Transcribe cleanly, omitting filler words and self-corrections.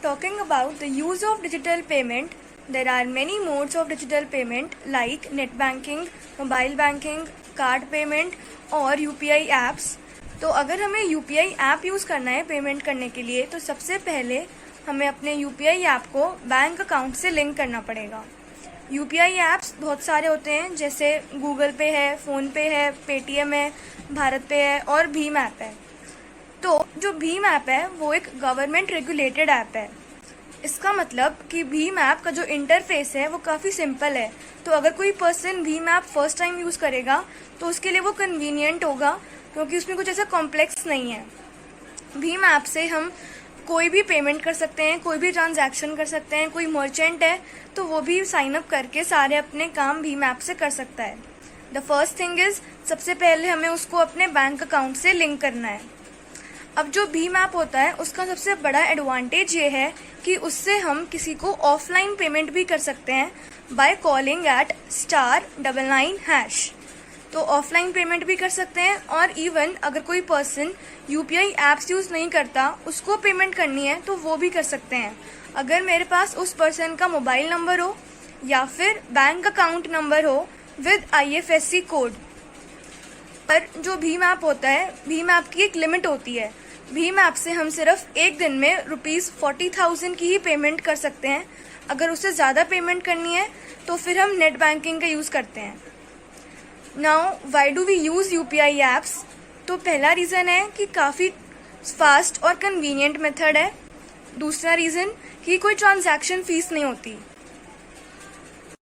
talking about the use of digital payment, there are many modes of digital payment like net banking, mobile banking, card payment और UPI apps। तो अगर हमें UPI app use करना है payment करने के लिए तो सबसे पहले हमें अपने UPI ऐप को बैंक अकाउंट से लिंक करना पड़ेगा। UPI ऐप्स बहुत सारे होते हैं, जैसे गूगल पे है, फ़ोन पे है, पेटीएम है, भारत पे है और भीम ऐप है। तो जो भीम ऐप है वो एक गवर्नमेंट रेगुलेटेड ऐप है। इसका मतलब कि भीम ऐप का जो इंटरफेस है वो काफ़ी सिंपल है। तो अगर कोई person Bhim app first time use करेगा तो उसके लिए वो कन्वीनियंट होगा, क्योंकि उसमें कुछ ऐसा कॉम्प्लेक्स नहीं है। भीम ऐप से हम कोई भी पेमेंट कर सकते हैं, कोई भी ट्रांजैक्शन कर सकते हैं। कोई मर्चेंट है तो वो भी साइन अप करके सारे अपने काम भीम ऐप से कर सकता है। द फर्स्ट थिंग इज़, सबसे पहले हमें उसको अपने बैंक अकाउंट से लिंक करना है। अब जो भीम ऐप होता है उसका सबसे बड़ा एडवांटेज ये है कि उससे हम किसी को ऑफलाइन पेमेंट भी कर सकते हैं बाय कॉलिंग एट *99#। तो ऑफलाइन पेमेंट भी कर सकते हैं, और इवन अगर कोई पर्सन UPI ऐप्स यूज़ नहीं करता, उसको पेमेंट करनी है तो वो भी कर सकते हैं। अगर मेरे पास उस पर्सन का मोबाइल नंबर हो या फिर बैंक अकाउंट नंबर हो विद IFSC कोड। पर जो भीम ऐप होता है, भीम ऐप की एक लिमिट होती है। भीम ऐप से हम सिर्फ एक दिन में ₹40,000 की ही पेमेंट कर सकते हैं। अगर उससे ज़्यादा पेमेंट करनी है तो फिर हम नेट बैंकिंग का यूज़ करते हैं। Now why do we use UPI apps? तो पहला रीज़न है कि काफ़ी फास्ट और कन्वीनियंट मेथड है। दूसरा रीज़न कि कोई ट्रांजैक्शन फ़ीस नहीं होती।